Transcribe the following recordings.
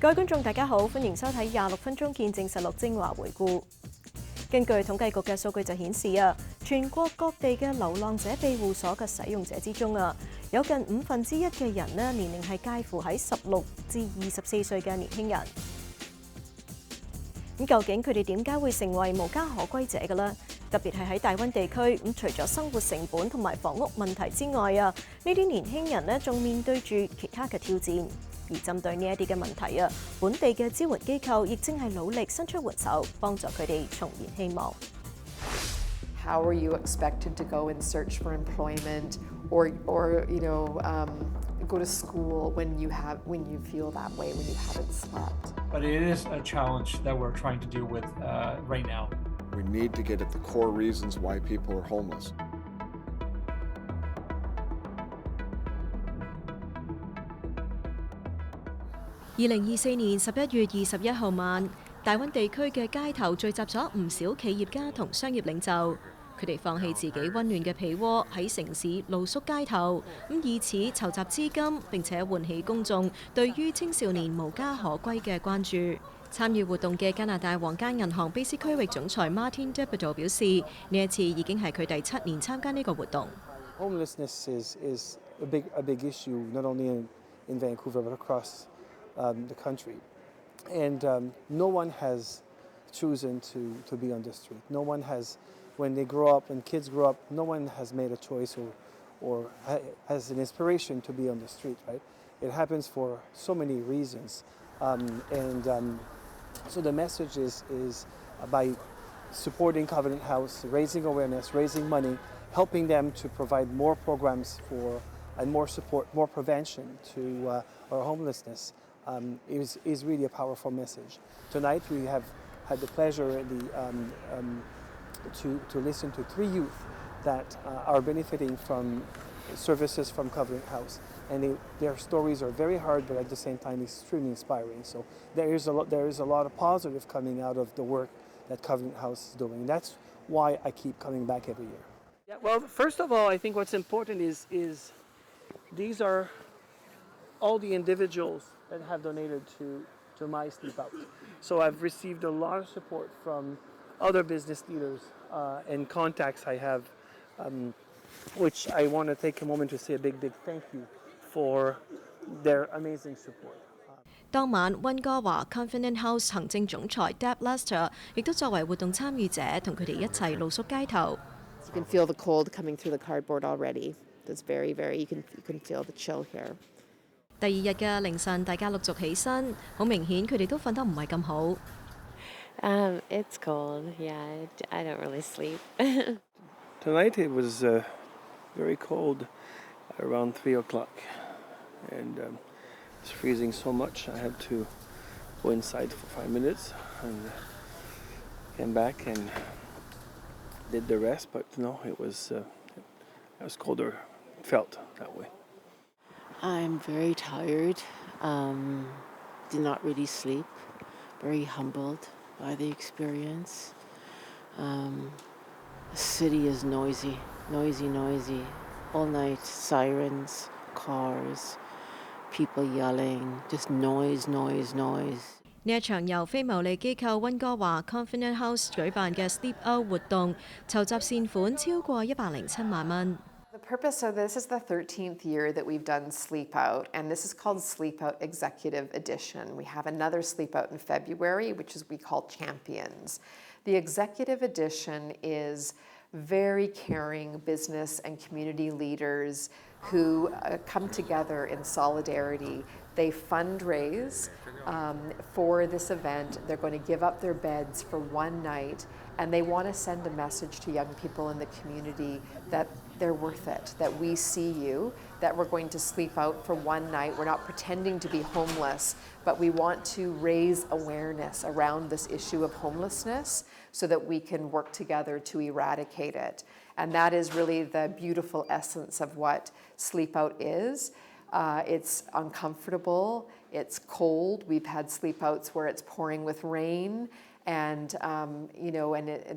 各位觀眾大家好，歡迎收睇26分鐘見證實錄精華回顧。根據統計局嘅數據就顯示全國各地嘅流浪者庇護所嘅使用者之中有近1/5嘅人年齡係介乎喺16至24歲嘅年輕人。咁究竟佢哋點解會成為無家可歸者嘅呢？特別係喺大溫地區，除咗生活成本同埋房屋問題之外呢啲年輕人仲面對住其他嘅挑戰。而針對呢一啲嘅問題本地嘅支援機構亦正係努力伸出援手，幫助佢哋重燃希望。How are you expected to go and search for employment, or go to school when you feel that way, when you haven't slept? But it is a challenge that we're trying to deal with right now. We need to get at the core reasons why people are homeless. 2024年11月21號晚，大溫地區嘅街頭聚集咗唔少企業家同商業領袖，佢哋放棄自己溫暖嘅被窩喺城市露宿街頭，以此籌集資金，並且喚起公眾對於青少年無家可歸嘅關注。參與活動嘅加拿大皇家銀行卑詩區域總裁 Martin Debito 表示，呢一次已經係佢第7年參加呢個活動。Homelessness is a big issue, not only in Vancouver but across the country, and no one has chosen to be on the street. No one has, when kids grow up, no one has made a choice or has an inspiration to be on the street, right? It happens for so many reasons, so the message is by supporting Covenant House, raising awareness, raising money, helping them to provide more programs and more support, more prevention to our homelessness. Is really a powerful message. Tonight we have had the pleasure to listen to 3 youth that are benefiting from services from Covenant House, and their stories are very hard, but at the same time extremely inspiring. So there is a lot of positive coming out of the work that Covenant House is doing. That's why I keep coming back every year. Yeah, well, first of all, I think what's important is these are all the individuals that have donated to my Sleep Out. So I've received a lot of support from other business leaders and contacts I have, which I want to take a moment to say a big thank you for their amazing support. 當晚，溫哥華 Covenant House 行政總裁 Deb Lester 亦都作為活動參與者，同佢哋一齊露宿街頭。You can feel the cold coming through the cardboard already. It's very, you can feel the chill here. 第2日嘅凌晨，大家陸續起身，好明顯佢哋都瞓得唔係咁好。It's cold. Yeah, I don't really sleep. Tonight it was very cold around 3 o'clock, and it's freezing so much I had to go inside for 5 minutes and came back and did the rest. But no, it was colder. It felt that way. I'm very tired. Did not really sleep. Very humbled by the experience. The city is noisy. All night, sirens, cars, people yelling, just noise. 呢一場由非牟利機構溫哥華 Covenant House 舉辦嘅 Sleep Out 活動，籌集善款超過107萬蚊。The purpose of this is the 13th year that we've done Sleep Out, and this is called Sleep Out Executive Edition. We have another Sleep Out in February, which is we call Champions. The Executive Edition is very caring business and community leaders who come together in solidarity. They fundraise for this event. They're going to give up their beds for one night, and they want to send a message to young people in the community that they're worth it, that we see you, that we're going to sleep out for one night. We're not pretending to be homeless, but we want to raise awareness around this issue of homelessness so that we can work together to eradicate it. And that is really the beautiful essence of what Sleep Out is. It's uncomfortable, it's cold. We've had sleep outs where it's pouring with rain, and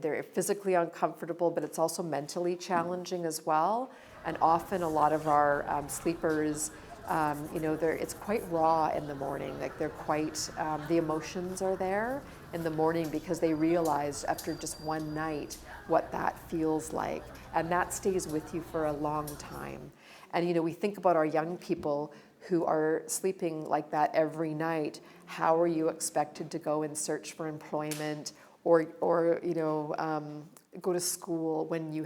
they're physically uncomfortable, but it's also mentally challenging as well. And often a lot of our sleepers It's quite raw in the morning. Like they're quite, the emotions are there in the morning because they realized after just one night what that feels like. And that stays with you for a long time. And, we think about our young people who are sleeping like that every night. How are you expected to go and search for employment or go to school when you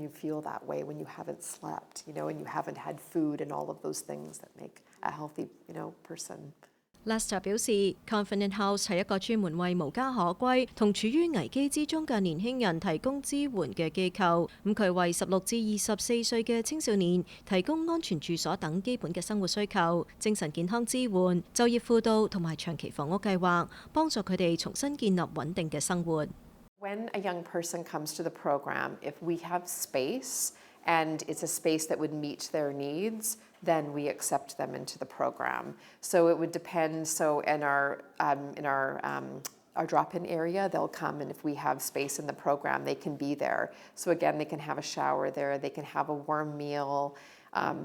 feel that way, when you haven't slept, and you haven't had food and all of those things that make a healthy, person. Lester 表示 ，Confident House 係一個專門為無家可歸同處於危機之中嘅年輕人提供支援嘅機構。佢為16至24歲嘅青少年提供安全住所等基本嘅生活需求、精神健康支援、就業輔導同埋長期房屋計劃，幫助佢哋重新建立穩定嘅生活。When a young person comes to the program, if we have space and it's a space that would meet their needs, then we accept them into the program. So it would depend. So in our drop-in area, they'll come, and if we have space in the program, they can be there. So again, they can have a shower there, they can have a warm meal.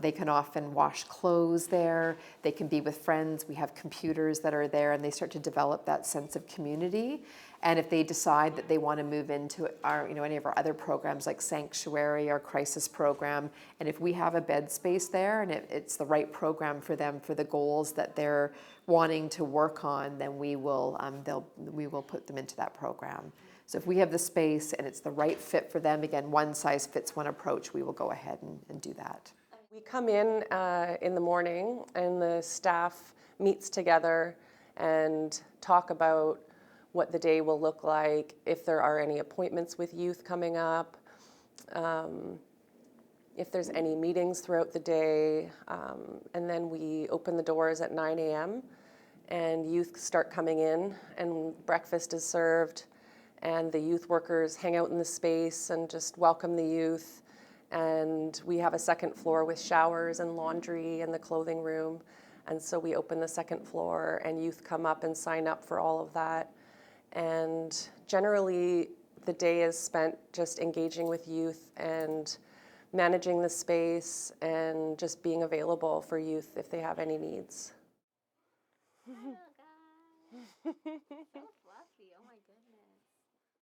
They can often wash clothes there. They can be with friends. We have computers that are there, and they start to develop that sense of community. And if they decide that they want to move into our, any of our other programs like Sanctuary, our crisis program, and if we have a bed space there and it's the right program for them for the goals that they're wanting to work on, then we will put them into that program. So if we have the space and it's the right fit for them, again, one size fits one approach, we will go ahead and do that. We come in the morning and the staff meets together and talk about what the day will look like, if there are any appointments with youth coming up, if there's any meetings throughout the day, and then we open the doors at 9 a.m. and youth start coming in and breakfast is served and the youth workers hang out in the space and just welcome the youth. And we have a second floor with showers and laundry in the clothing room. And so we open the second floor and youth come up and sign up for all of that. And generally, the day is spent just engaging with youth and managing the space and just being available for youth if they have any needs.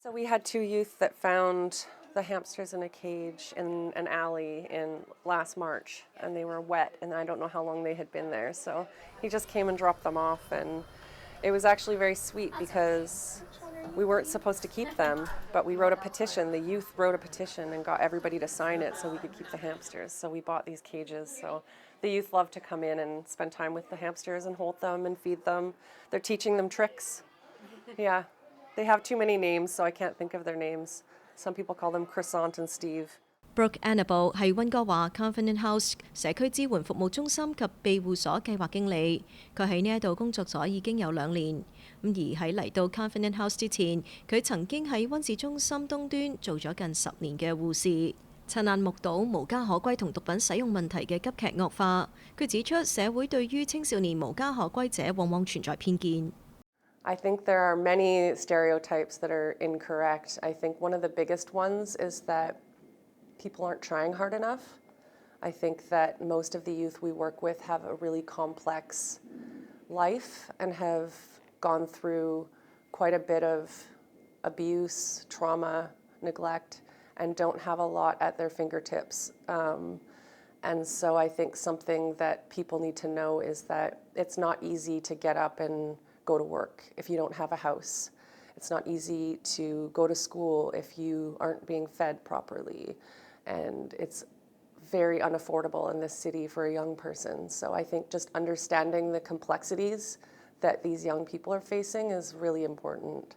So we had 2 youth that found the hamsters in a cage in an alley in last March, and they were wet, and I don't know how long they had been there. So he just came and dropped them off, and it was actually very sweet because we weren't supposed to keep them, but we wrote a petition. The youth wrote a petition and got everybody to sign it so we could keep the hamsters. So we bought these cages. So the youth love to come in and spend time with the hamsters and hold them and feed them. They're teaching them tricks. Yeah. They have too many names, so I can't think of their names. Some people call them Croissant and Steve. Brooke Annabelle 係溫哥華 Confident House 社區支援服務中心及庇護所計劃經理，佢喺呢一度工作咗已經有2年。而喺嚟到 Confident House 之前，佢曾經喺溫氏中心東端做咗近10年嘅護士，親眼目睹無家可歸同毒品使用問題嘅急劇惡化。佢指出，社會對於青少年無家可歸者往往存在偏見。I think there are many stereotypes that are incorrect. I think one of the biggest ones is that people aren't trying hard enough. I think that most of the youth we work with have a really complex life and have gone through quite a bit of abuse, trauma, neglect, and don't have a lot at their fingertips. And so I think something that people need to know is that it's not easy to get up and go to work if you don't have a house. It's not easy to go to school if you aren't being fed properly. And it's very unaffordable in this city for a young person. So I think just understanding the complexities that these young people are facing is really important.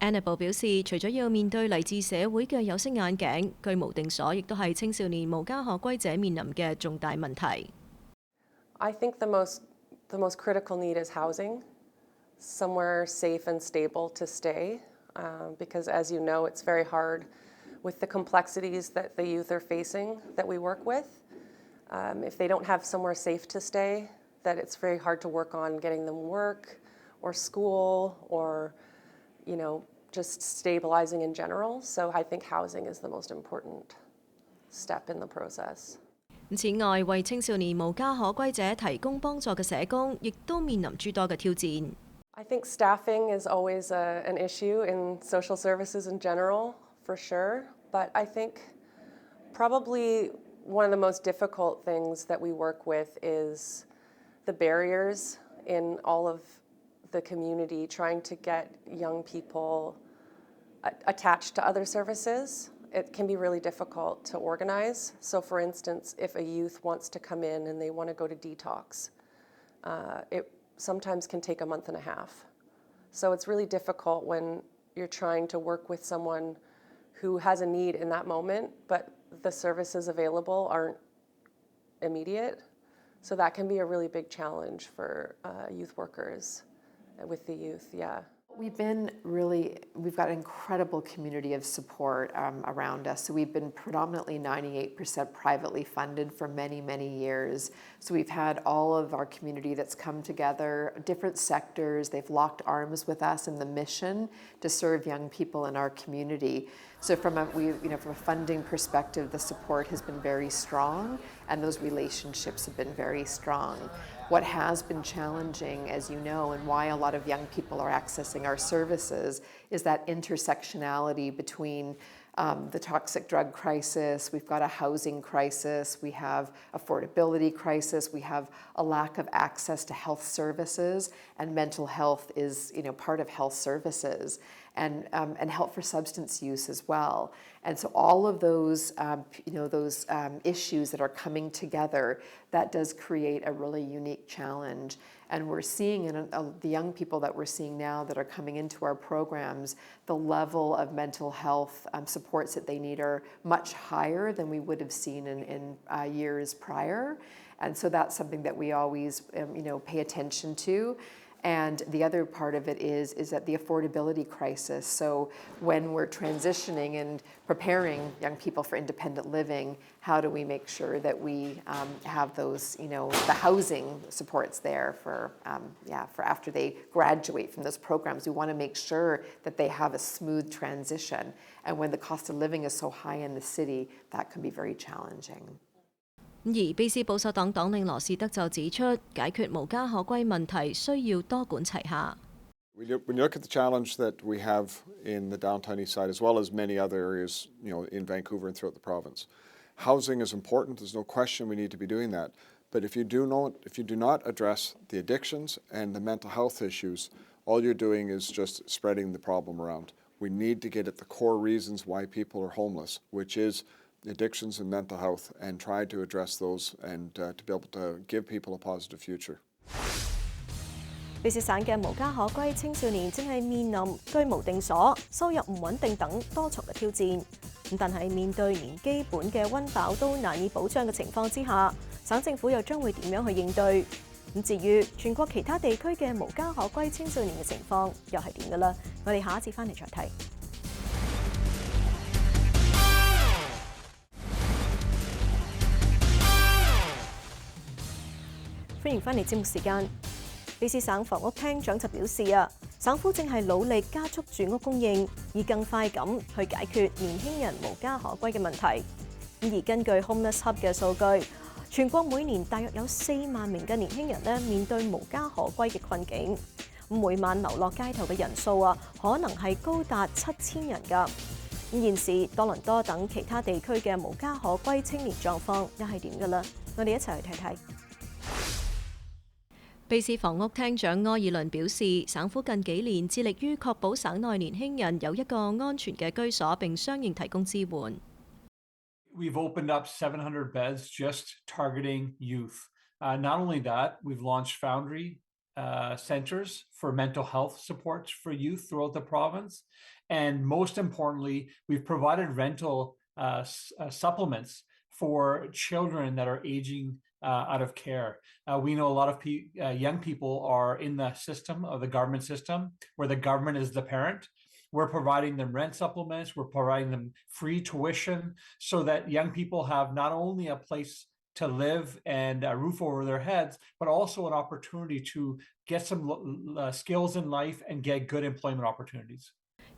Annabelle 表示，除咗要面對嚟自社會嘅有色眼鏡，居無定所亦都係青少年無家可歸者面臨嘅重大問題。I think the most critical need is housing, somewhere safe and stable to stay, because as you know, it's very hard with the complexities that the youth are facing that we work with. If they don't have somewhere safe to stay, that it's very hard to work on getting them work or school or, just stabilizing in general. So I think housing is the most important step in the process. 此外，為青少年無家可歸者提供幫助嘅社工，亦都面臨諸多嘅挑戰。I think staffing is always an issue in social services in general, for sure. But I think probably one of the most difficult things that we work with is the barriers in all of the community trying to get young people attached to other services. It can be really difficult to organize. So for instance, if a youth wants to come in and they want to go to detox, it sometimes can take a month and a half. So it's really difficult when you're trying to work with someone who has a need in that moment, but the services available aren't immediate. So that can be a really big challenge for youth workers with the youth, yeah. We've got an incredible community of support around us. So we've been predominantly 98% privately funded for many, many years. So we've had all of our community that's come together, different sectors. They've locked arms with us in the mission to serve young people in our community. So from a funding perspective, the support has been very strong, and those relationships have been very strong. What has been challenging, as you know, and why a lot of young people are accessing our services is that intersectionality between the toxic drug crisis, we've got a housing crisis, we have affordability crisis, we have a lack of access to health services, and mental health is part of health services, and help for substance use as well. And so all of those issues that are coming together, that does create a really unique challenge. And we're seeing in the young people that we're seeing now that are coming into our programs, the level of mental health supports that they need are much higher than we would have seen in years prior. And so that's something that we always pay attention to. And the other part of it is that the affordability crisis. So when we're transitioning and preparing young people for independent living, how do we make sure that we have those, the housing supports there for after they graduate from those programs? We want to make sure that they have a smooth transition. And when the cost of living is so high in the city, that can be very challenging. 而卑詩保守黨黨領羅士德就指出，解決無家可歸問題需要多管齊下。When you look at the challenge that we have in the downtown east side, as well as many other areas, in Vancouver and throughout the province, housing is important. There's no question we need to be doing that. But if you do not address the addictions and the mental health issues, all you're doing is just spreading the problem around. We need to get at the core reasons why people are homeless, which is addictions and mental health, and try to address those and to be able to give people a positive future. 卑詩省嘅無家可歸青少年正係面臨居無定所、收入唔穩定等多重嘅挑戰。但係面對連基本嘅溫飽都難以保障嘅情況之下，省政府又將會點樣去應對？至於全國其他地區嘅無家可歸青少年嘅情況又係點嘅呢？我哋下一節翻嚟再睇。歡迎返嚟節目時間。卑詩省房屋廳長就表示省府正係努力加速住屋供應，以更快咁去解決年輕人無家可歸嘅問題。而根據 Homeless Hub 嘅數據，全國每年大約有4萬名嘅年輕人面對無家可歸嘅困境。每晚流落街頭嘅人數可能係高達7000人㗎。現時多倫多等其他地區嘅無家可歸青年狀況又係點㗎啦？我哋一齊去睇睇。卑詩房屋廳長柯爾倫表示，省府近幾年致力於確保省內年輕人有一個安全嘅居所，並相應提供支援。We've opened up 700 beds just targeting youth. Not only that, we've launched Foundry centers for mental health supports for youth throughout the province. And most importantly, we've provided rental supplements for children that are aging out of care. We know a lot of young people are in the system of the government system where the government is the parent. We're providing them rent supplements, we're providing them free tuition so that young people have not only a place to live and a roof over their heads, but also an opportunity to get some skills in life and get good employment opportunities.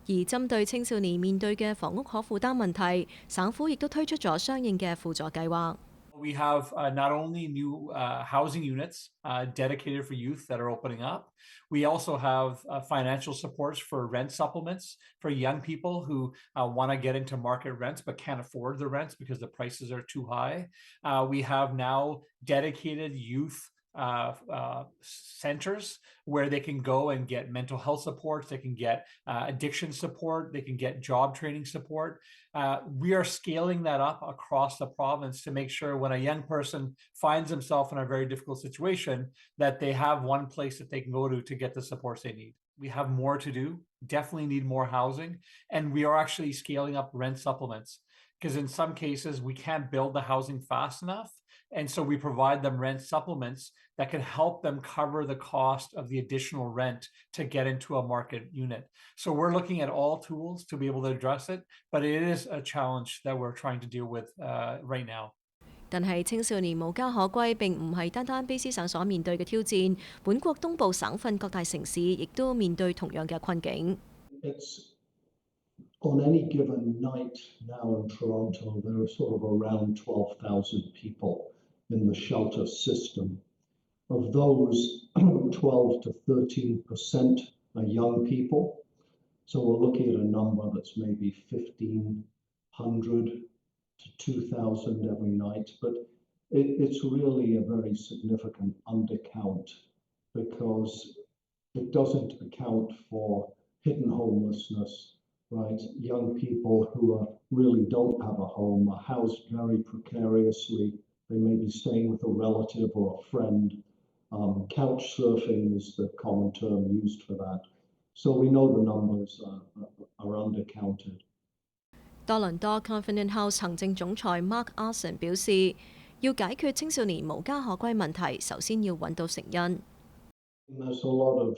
而針對青少年面對嘅房屋可負擔問題，省府亦都推出咗相應嘅輔助計劃。We have not only new housing units dedicated for youth that are opening up, we also have financial supports for rent supplements for young people who want to get into market rents but can't afford the rents because the prices are too high. We have now dedicated youth centers where they can go and get mental health supports, they can get addiction support, they can get job training support. We are scaling that up across the province to make sure when a young person finds himself in a very difficult situation, that they have one place that they can go to get the supports they need. We have more to do, definitely need more housing, and we are actually scaling up rent supplements because in some cases we can't build the housing fast enough. And so we provide them rent supplements that can help them cover the cost of the additional rent to get into a market unit. So we're looking at all tools to be able to address it, but it is a challenge that we're trying to deal with right now. 但係青少年無家可歸並唔係單單卑詩省所面對嘅挑戰，本國東部省份各大城市亦都面對同樣嘅困境。It's on any given night now in Toronto, there are sort of around 12,000 people in the shelter system. Of those, 12 to 13% are young people. So we're looking at a number that's maybe 1,500 to 2,000 every night. But it's really a very significant undercount because it doesn't account for hidden homelessness, right? Young people who really don't have a home are housed very precariously. They may be staying with a relative or a friend. Couch surfing is the common term used for that. So we know the numbers are undercounted. 多倫多 Confident House 行政總裁 Mark Arson 表示，要解決青少年無家可歸問題，首先要揾到成因。There's a lot of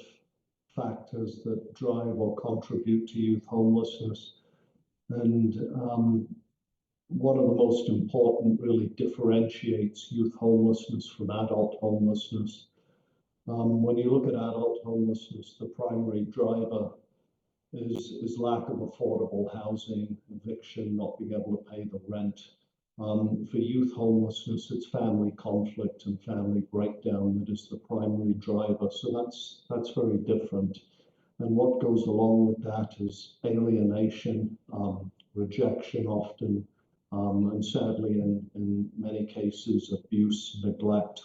factors that drive or contribute to youth homelessness. And one of the most important really differentiates youth homelessness from adult homelessness. When you look at adult homelessness, the primary driver is lack of affordable housing, eviction, not being able to pay the rent. For youth homelessness, it's family conflict and family breakdown that is the primary driver. So that's very different. And what goes along with that is alienation, rejection often, and sadly in many cases, abuse, neglect.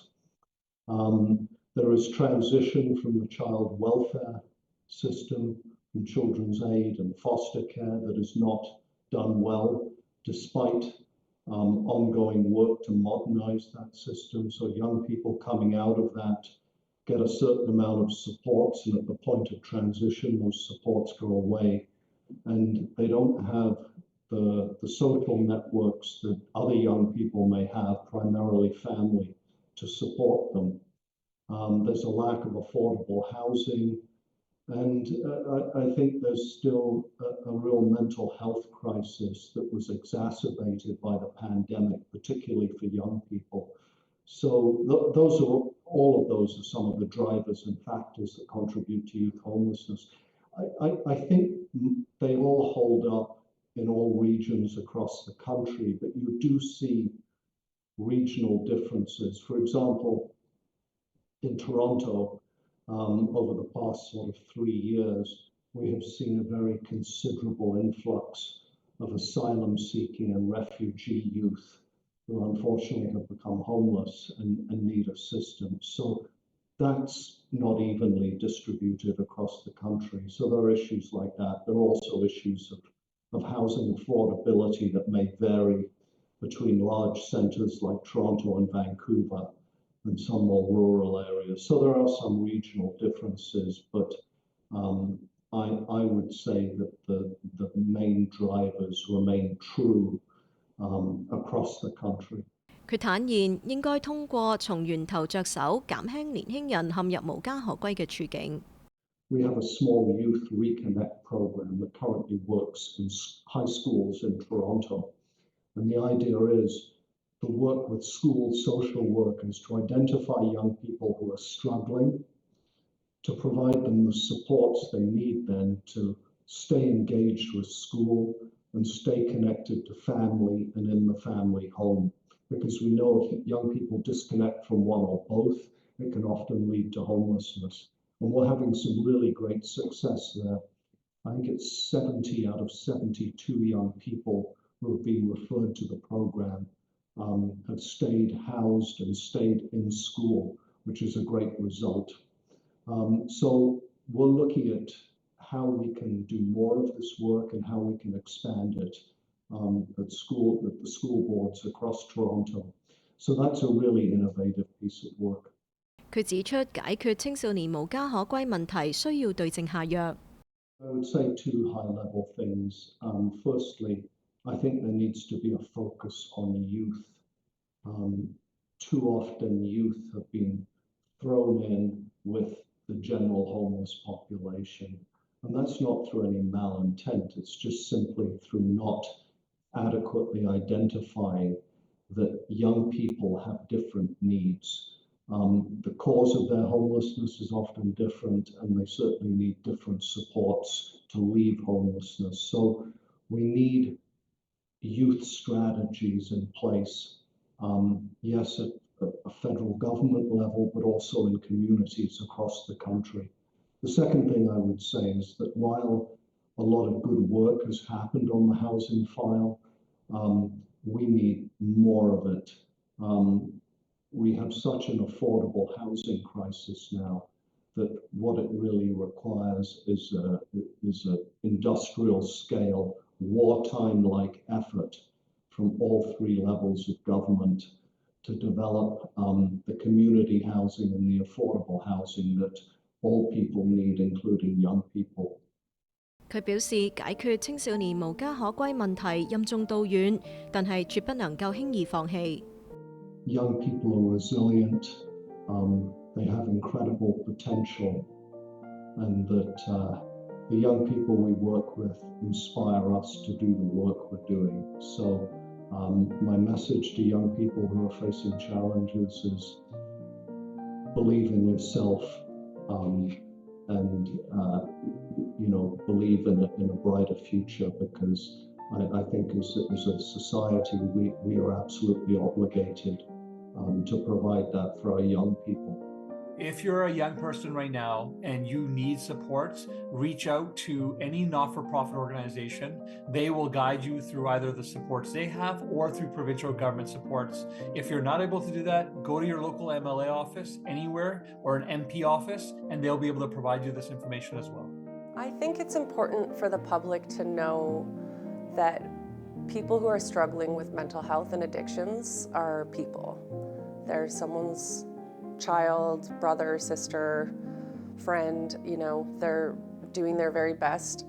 There is transition from the child welfare system, from children's aid and foster care that is not done well, despite ongoing work to modernize that system. So young people coming out of that get a certain amount of supports, and at the point of transition, those supports go away, and they don't have the social networks that other young people may have, primarily family, to support them. There's a lack of affordable housing, and I think there's still a real mental health crisis that was exacerbated by the pandemic, particularly for young people. So all of those are some of the drivers and factors that contribute to youth homelessness. I think they all hold up in all regions across the country, but you do see regional differences. For example, in Toronto, over the past sort of 3 years, we have seen a very considerable influx of asylum-seeking and refugee youth who unfortunately have become homeless and need assistance. So that's not evenly distributed across the country. So there are issues like that. There are also issues of housing affordability that may vary between large centres like Toronto and Vancouver and some more rural areas. So there are some regional differences, but I would say that the main drivers remain true across the country. 佢坦言應該通過從源頭着手，減輕年輕人陷入無家可歸嘅處境。We have a small youth reconnect program that currently works in high schools in Toronto. And the idea is to work with school social workers to identify young people who are struggling, to provide them the supports they need then to stay engaged with school and stay connected to family and in the family home. because we know if young people disconnect from one or both, it can often lead to homelessness. And we're having some really great success there. I think it's 70 out of 72 young people who have been referred to the program have stayed housed and stayed in school, which is a great result. So we're looking at how we can do more of this work and how we can expand it at the school boards across Toronto. So that's a really innovative piece of work. 佢指出，解決青少年無家可歸問題需要對症下藥。I would say two high-level things. Firstly, I think there needs to be a focus on youth. Too often youth have been thrown in with the general homeless population. And that's not through any malintent, it's just simply through not adequately identifying that young people have different needs. The cause of their homelessness is often different, and they certainly need different supports to leave homelessness. So we need youth strategies in place, yes, at a federal government level, but also in communities across the country. The second thing I would say is that while a lot of good work has happened on the housing file, we need more of it. We have such an affordable housing crisis now that what it really requires is an industrial scale, wartime-like effort from all three levels of government to develop the community housing and the affordable housing that all people need, including young people. 佢表示，解決青少年無家可歸問題任重道遠，但係絕不能夠輕易放棄。Young people are resilient, they have incredible potential, and that the young people we work with inspire us to do the work we're doing. So my message to young people who are facing challenges is believe in yourself and believe in a brighter future, because I think as a society we are absolutely obligated to provide that for our young people. If you're a young person right now and you need supports, reach out to any not-for-profit organization. They will guide you through either the supports they have or through provincial government supports. If you're not able to do that, go to your local MLA office anywhere or an MP office, and they'll be able to provide you this information as well. I think it's important for the public to know that people who are struggling with mental health and addictions are people. They're someone's child, brother, sister, friend, they're doing their very best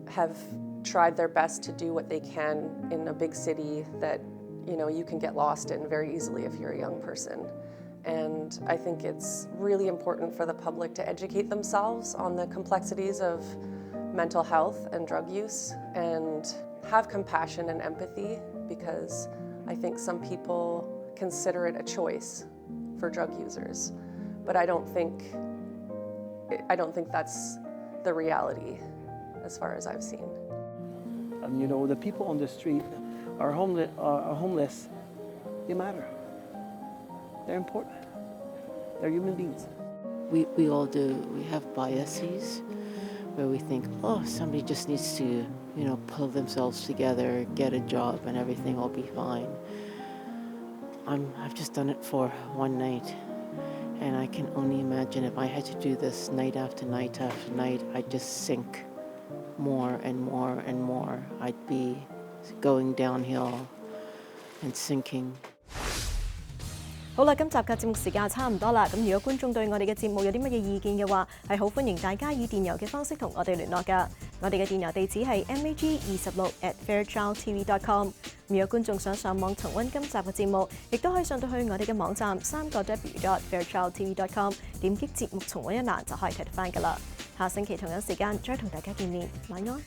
have tried their best to do what they can in a big city that, you can get lost in very easily if you're a young person. And I think it's really important for the public to educate themselves on the complexities of mental health and drug use and have compassion and empathy, because I think some people consider it a choice for drug users, but I don't think that's the reality as far as I've seen. The people on the street are homeless. They matter. They're important. They're human beings. We all do. We have biases where we think, oh, somebody just needs to, pull themselves together, get a job, and everything will be fine. I've just done it for one night, and I can only imagine if I had to do this night after night after night, I'd just sink more and more and more. I'd be going downhill and sinking. 好啦，今集嘅節目時間差唔多啦。咁如果觀眾對我哋嘅節目有啲乜嘢意見嘅話，係好歡迎大家以電郵嘅方式同我哋聯絡㗎。我哋嘅電郵地址係 mag26@fairchildtv.com。如果觀眾想上網重溫今集嘅節目，亦都可以上到去我哋嘅網站3w.fairchildtv.com， 點擊節目重溫一欄就可以睇得返㗎啦。下星期同樣時間再同大家見面，晚安。